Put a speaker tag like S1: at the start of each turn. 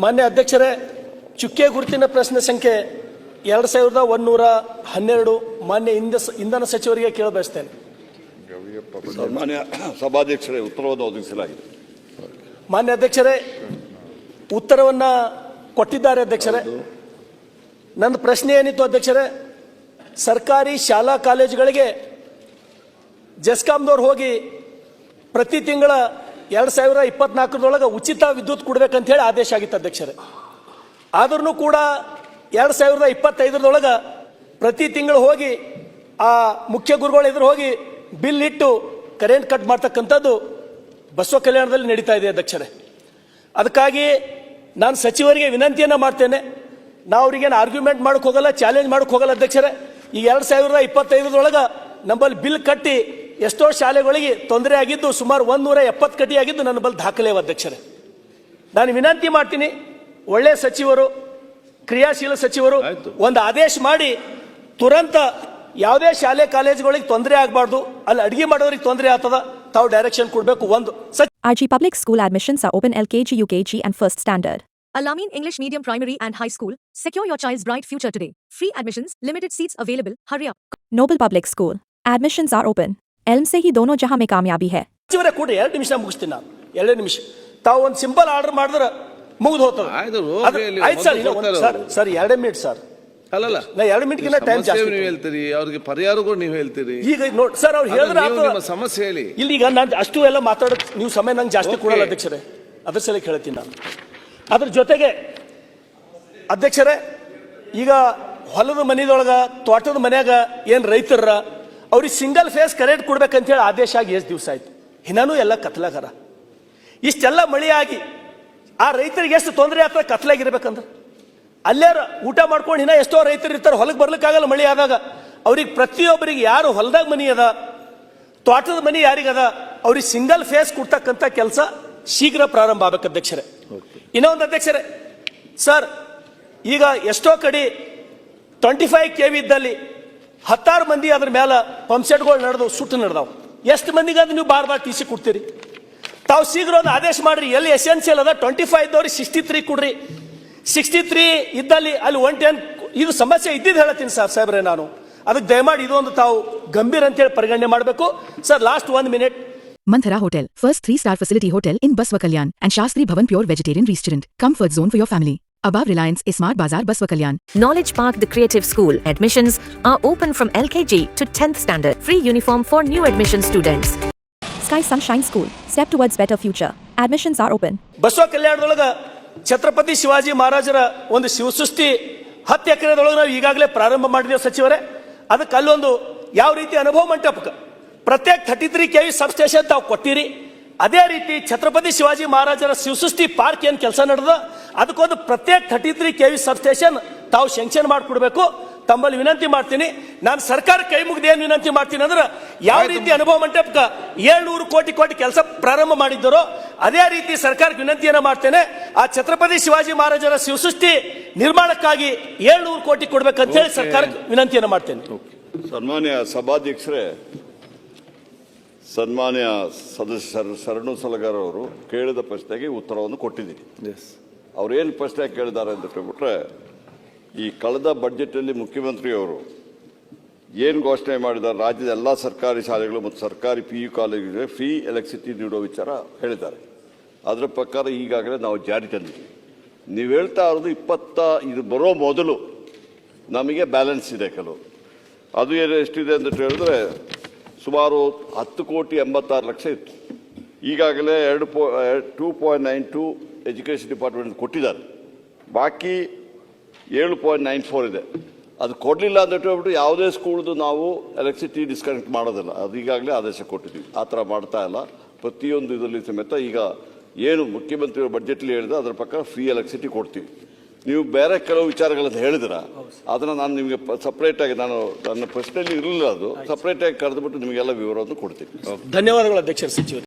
S1: ಮಾನ್ಯ ಅಧ್ಯಕ್ಷರೇ, ಚುಕ್ಕೆ ಗುರುತಿನ ಪ್ರಶ್ನೆ ಸಂಖ್ಯೆ 2112 ಮಾನ್ಯ ಇಂಧನ ಸಚಿವರಿಗೆ ಕೇಳಬಯಸ್ತೇನೆ.
S2: ಮಾನ್ಯ ಸಭಾಧ್ಯಕ್ಷರೇ, ಉತ್ತರವನ್ನು ಒದಗಿಸಲಾಗಿದೆ.
S1: ಮಾನ್ಯ ಅಧ್ಯಕ್ಷರೇ, ಉತ್ತರವನ್ನ ಕೊಟ್ಟಿದ್ದಾರೆ ಅಧ್ಯಕ್ಷರೇ. ನನ್ನ ಪ್ರಶ್ನೆ ಏನಿತ್ತು ಅಧ್ಯಕ್ಷರೇ, ಸರ್ಕಾರಿ ಶಾಲಾ ಕಾಲೇಜುಗಳಿಗೆ ಜೆಸ್ಕಾಂದವ್ರು ಹೋಗಿ ಪ್ರತಿ ತಿಂಗಳ 2024 ಉಚಿತ ವಿದ್ಯುತ್ ಕೊಡ್ಬೇಕಂತ ಹೇಳಿ ಆದೇಶ ಆಗಿತ್ತು ಅಧ್ಯಕ್ಷರೇ. ಆದ್ರೂ ಕೂಡ 2025 ಪ್ರತಿ ತಿಂಗಳು ಹೋಗಿ ಆ ಮುಖ್ಯ ಗುರುಗಳ ಎದುರು ಹೋಗಿ ಬಿಲ್ ಇಟ್ಟು ಕರೆಂಟ್ ಕಟ್ ಮಾಡ್ತಕ್ಕಂಥದ್ದು ಬಸವ ಕಲ್ಯಾಣದಲ್ಲಿ ನಡೀತಾ ಇದೆ ಅಧ್ಯಕ್ಷರೇ. ಅದಕ್ಕಾಗಿ ನಾನು ಸಚಿವರಿಗೆ ವಿನಂತಿಯನ್ನು ಮಾಡ್ತೇನೆ. ನಾವು ಅವ್ರಿಗೇನು ಆರ್ಗ್ಯುಮೆಂಟ್ ಮಾಡಕ್ಕೆ ಹೋಗಲ್ಲ, ಚಾಲೆಂಜ್ ಮಾಡಕ್ಕೆ ಹೋಗಲ್ಲ ಅಧ್ಯಕ್ಷರೇ. ಈ 2025 ನಮ್ಮಲ್ಲಿ ಬಿಲ್ ಕಟ್ಟಿ ಎಷ್ಟೋ ಶಾಲೆಗಳಿಗೆ ತೊಂದರೆ ಆಗಿದ್ದು ಸುಮಾರು 170 ಕಟಿ ಆಗಿದ್ದು ನನ್ನ ಬಳಿ ದಾಖಲೆ ಅಧ್ಯಕ್ಷರೇ. ನಾನು ವಿನಂತಿ ಮಾಡ್ತೀನಿ, ಒಳ್ಳೆ ಸಚಿವರು, ಕ್ರಿಯಾಶೀಲ ಸಚಿವರು ಒಂದು ಆದೇಶ ಮಾಡಿ ತುರಂತ ಯಾವುದೇ ಶಾಲೆ ಕಾಲೇಜುಗಳಿಗೆ ತೊಂದರೆ ಆಗಬಾರ್ದು, ಅಲ್ಲಿ ಅಡಿಗೆ ಮಾಡೋರಿಗೆ ತೊಂದರೆ ಆಗ್ತದ, ತಾವು ಡೈರೆಕ್ಷನ್ ಕೊಡಬೇಕು. ಒಂದು
S3: RG Public School admissions are open LKG, UKG and first standard.
S4: Al-Amin English Medium Primary and High School. Secure your child's bright future today. Free admissions, limited seats available. Hurry up.
S3: Noble Public School. Admissions are open. Elm se hi dono jahan mein kamyabi hai.
S1: ಸಚಿವರೇ ಕೊಡಿ, 2 ನಿಮಿಷ ಮುಗಿಸ್ತೀನಿ ನಾನು. 2 ನಿಮಿಷ ತಾವು ಒಂದು simple order ಮಾಡಿದ್ರೆ ಮುಗಿದು ಹೋಗ್ತದೆ. ಆಯ್ತು ಸರ್ 2 ಮಿನಿಟ್ ಸರ್.
S5: ಅಲ್ಲಲ್ಲ,
S1: ನಾ 2 ಮಿನಿಟ್ಗಿಂತ ಟೈಮ್ ಜಾಸ್ತಿ
S5: ನೀವು ಹೇಳ್ತೀರಿ, ಅವ್ರಿಗೆ ಪರಿಹಾರಗಳು ನೀವು ಹೇಳ್ತೀರಿ.
S1: ಈಗ ನೋಡಿ ಸರ್, ಅವ್ರು ಹೇಳಿದ್ರೆ
S5: ನಿಮ್ಮ ಸಮಸ್ಯೆ ಹೇಳಿ.
S1: ಇಲ್ಲಿ ಈಗ ನಾನು ಅಷ್ಟು ಎಲ್ಲ ಮಾತಾಡೋದು ನೀವು ಸಮಯ ನಂಗೆ ಜಾಸ್ತಿ ಕೊಡಲ್ಲ ಅಧ್ಯಕ್ಷರೇ, ಅದ್ರ ಸಲಕ್ಕೆ ಹೇಳ್ತೀನಿ ನಾನು. ಅದ್ರ ಜೊತೆಗೆ ಅಧ್ಯಕ್ಷರೇ, ಈಗ ಹೊಲದ ಮನೆದೊಳಗ ತೋಟದ ಮನ್ಯಾಗ ಏನು ರೈತರ ಅವ್ರಿಗೆ ಸಿಂಗಲ್ ಫೇಸ್ ಕರೆಂಟ್ ಕೊಡ್ಬೇಕಂತ ಹೇಳಿ ಆದೇಶ ಆಗಿ ಎಷ್ಟು ದಿವಸ ಆಯ್ತು, ಇನ್ನೂ ಎಲ್ಲ ಕತ್ಲಾಗರ. ಇಷ್ಟೆಲ್ಲ ಮಳೆ ಆಗಿ ಆ ರೈತರಿಗೆ ಎಷ್ಟು ತೊಂದರೆ ಆಗ್ತದೆ ಕತ್ಲಾಗಿರ್ಬೇಕಂದ್ರೆ. ಅಲ್ಲೇ ಊಟ ಮಾಡ್ಕೊಂಡು ಇನ್ನೂ ಎಷ್ಟೋ ರೈತರು ಇರ್ತಾರೆ, ಹೊಲಕ್ಕೆ ಬರ್ಲಿಕ್ಕಾಗಲ್ಲ ಮಳೆ ಆದಾಗ. ಅವ್ರಿಗೆ ಪ್ರತಿಯೊಬ್ಬರಿಗೆ ಯಾರು ಹೊಲದಾಗ ಮನಿ ಅದ, ತೋಟದ ಮನಿ ಯಾರಿಗದ, ಅವ್ರಿಗೆ ಸಿಂಗಲ್ ಫೇಸ್ ಕೊಡ್ತಕ್ಕಂಥ ಕೆಲಸ ಶೀಘ್ರ ಪ್ರಾರಂಭ ಆಗ್ಬೇಕು ಅಧ್ಯಕ್ಷರೇ. ಇನ್ನೊಂದು ಅಧ್ಯಕ್ಷರೇ, ಸರ್ ಈಗ ಎಷ್ಟೋ ಕಡೆ 25 KV ಇದ್ದಲ್ಲಿ 10 ಮಂದಿ ಅದ್ರ ಮೇಲೆ ಪಂಪ್ಸೆಟ್ಗಳು ನಡೆದವು, ಸುಟ್ಟು ನಡೆದವು. ಎಷ್ಟು ಮಂದಿಗಾದ್ರೆ ನೀವು ಬಾರ್ TC ಕೊಡ್ತೀರಿ? ತಾವು ಶೀಘ್ರ ಒಂದು ಆದೇಶ ಮಾಡ್ರಿ. ಎಲ್ಲಿ ಎಸೆನ್ಸಿಯಲ್ ಅದ 25 ಇದ್ದವ್ರಿಗೆ 63 ಕೊಡ್ರಿ. 63 ಇದ್ದಲ್ಲಿ ಅಲ್ಲಿ 110. ಇದು ಸಮಸ್ಯೆ ಇದ್ದಿದ್ದು ಹೇಳತ್ತೀನಿ ಸರ್ ಸಾಹೇಬ್ರೆ ನಾನು. ಅದಕ್ಕೆ ದಯಮಾಡಿ ಇದೊಂದು ತಾವು ಗಂಭೀರ ಅಂತೇಳಿ ಪರಿಗಣನೆ ಮಾಡಬೇಕು sir. Last 1 minute.
S6: Manthara Hotel, first 3-star facility hotel in Baswa Kalyan and Shastri Bhavan Pure Vegetarian Restaurant. Comfort zone for your family. Above Reliance Smart Bazaar, Baswa Kalyan.
S4: Knowledge Park, the Creative School. Admissions are open from LKG to 10th standard. Free uniform for new admission students.
S3: Sky Sunshine School. Step towards better future. Admissions are open.
S1: ಬಸವ ಕಲ್ಯಾಣದೊಳಗ ಛತ್ರಪತಿ ಶಿವಾಜಿ ಮಹಾರಾಜರ ಒಂದು ಶಿವಸೃಷ್ಟಿ 10 ಎಕರೆದೊಳಗೆ ನಾವು ಈಗಾಗಲೇ ಪ್ರಾರಂಭ ಮಾಡಿದ್ದೇವೆ ಸಚಿವರೇ. ಅದಕ್ಕೆ ಅಲ್ಲೊಂದು ಯಾವ ರೀತಿ ಅನುಭವ ಮಂಟಪಕ್ಕೆ ಪ್ರತ್ಯೇಕ 33 KV ಸಬ್ ಸ್ಟೇಷನ್ ತಾವು ಕೊಟ್ಟಿರಿ. ಅದೇ ರೀತಿ ಛತ್ರಪತಿ ಶಿವಾಜಿ ಮಹಾರಾಜರ ಶಿವಸೃಷ್ಟಿ ಪಾರ್ಕ್ ಏನು ಕೆಲಸ ನಡೆದ ಅದಕ್ಕೊಂದು ಪ್ರತ್ಯೇಕ 33 KV ಸಬ್ ಸ್ಟೇಷನ್ ತಾವು ಶಂಕ್ಷನ್ ಮಾಡಿಕೊಡ್ಬೇಕು. ತಮ್ಮಲ್ಲಿ ವಿನಂತಿ ಮಾಡ್ತೀನಿ. ನಾನು ಸರ್ಕಾರ ಕೈ ಮುಗಿದು ಏನು ವಿನಂತಿ ಮಾಡ್ತೀನಿ ಅಂದ್ರೆ, ಯಾವ ರೀತಿ ಅನುಭವ ಮಂಟಪಕ್ಕೆ 700 ಕೋಟಿ ಕೆಲಸ ಪ್ರಾರಂಭ ಮಾಡಿದ್ದರೋ ಅದೇ ರೀತಿ ಸರ್ಕಾರಕ್ಕೆ ವಿನಂತಿಯನ್ನು ಮಾಡ್ತೇನೆ. ಆ ಛತ್ರಪತಿ ಶಿವಾಜಿ ಮಹಾರಾಜರ ಶಿವಸೃಷ್ಟಿ ನಿರ್ಮಾಣಕ್ಕಾಗಿ 700 ಕೋಟಿ ಕೊಡ್ಬೇಕಂತ ಹೇಳಿ ಸರ್ಕಾರಕ್ಕೆ ವಿನಂತಿಯನ್ನು ಮಾಡ್ತೇನೆ.
S2: ಸನ್ಮಾನ್ಯ ಸಭಾಧ್ಯಕ್ಷರೇ, ಸನ್ಮಾನ್ಯ ಸದಸ್ಯರು ಶರಣು ಸಲಗಾರ್ ಅವರು ಕೇಳಿದ ಪ್ರಶ್ನೆಗೆ ಉತ್ತರವನ್ನು ಕೊಟ್ಟಿದ್ದೀನಿ. ಅವ್ರು ಏನು ಪ್ರಶ್ನೆ ಕೇಳಿದ್ದಾರೆ ಅಂತ ಹೇಳ್ಬಿಟ್ರೆ, ಈ ಕಳೆದ ಬಡ್ಜೆಟಲ್ಲಿ ಮುಖ್ಯಮಂತ್ರಿಯವರು ಏನು ಘೋಷಣೆ ಮಾಡಿದ್ದಾರೆ, ರಾಜ್ಯದ ಎಲ್ಲ ಸರ್ಕಾರಿ ಶಾಲೆಗಳು ಮತ್ತು ಸರ್ಕಾರಿ PU ಕಾಲೇಜುಗಳಿಗೆ ಫ್ರೀ ಎಲೆಕ್ಟ್ರಿಸಿಟಿ ನೀಡೋ ವಿಚಾರ ಹೇಳಿದ್ದಾರೆ. ಅದರ ಪ್ರಕಾರ ಈಗಾಗಲೇ ನಾವು ಜಾರಿ ತಂದಿದ್ದೀವಿ. ನೀವು ಹೇಳ್ತಾ ಇರೋದು ಇದು ಬರೋ ಮೊದಲು ನಮಗೆ ಬ್ಯಾಲೆನ್ಸ್ ಇದೆ ಕೆಲವು. ಅದು ಎಷ್ಟಿದೆ ಅಂತ ಹೇಳಿದ್ರೆ ಸುಮಾರು 10,86,00,000 ಇತ್ತು. ಈಗಾಗಲೇ 2.92 ಎಜುಕೇಷನ್ ಡಿಪಾರ್ಟ್ಮೆಂಟ್ ಕೊಟ್ಟಿದ್ದಾರೆ. ಬಾಕಿ 7.94 ಇದೆ. ಅದು ಕೊಡಲಿಲ್ಲ ಅಂತ ಹೇಳ್ಬಿಟ್ಟು ಯಾವುದೇ ಸ್ಕೂಲ್ದು ನಾವು ಎಲೆಕ್ಟ್ರಿಸಿಟಿ ಡಿಸ್ಕನೆಕ್ಟ್ ಮಾಡೋದಿಲ್ಲ. ಅದು ಈಗಾಗಲೇ ಆದೇಶ ಕೊಟ್ಟಿದ್ದೀವಿ. ಆ ಥರ ಮಾಡ್ತಾ ಇಲ್ಲ. ಪ್ರತಿಯೊಂದು ಇದರಲ್ಲಿ ಸಮೇತ ಈಗ ಏನು ಮುಖ್ಯಮಂತ್ರಿಗಳು ಬಡ್ಜೆಟ್ಲಿ ಹೇಳಿದ್ರೆ ಅದರ ಪ್ರಕಾರ ಫ್ರೀ ಎಲೆಕ್ಟ್ರಿಸಿಟಿ ಕೊಡ್ತೀವಿ. ನೀವು ಬೇರೆ ಕೆಲವು ವಿಚಾರಗಳನ್ನು ಹೇಳಿದ್ರ, ಅದನ್ನು ನಾನು ನಿಮಗೆ ಸಪ್ರೇಟಾಗಿ, ನನ್ನ ಪ್ರಶ್ನೆಯಲ್ಲಿ ಇರಲಿಲ್ಲ, ಅದು ಸಪ್ರೇಟಾಗಿ ಕರೆದುಬಿಟ್ಟು ನಿಮಗೆಲ್ಲ ವಿವರವನ್ನು ಕೊಡ್ತೀನಿ.
S1: ಧನ್ಯವಾದಗಳು ಅಧ್ಯಕ್ಷರ ಸಚಿವರು.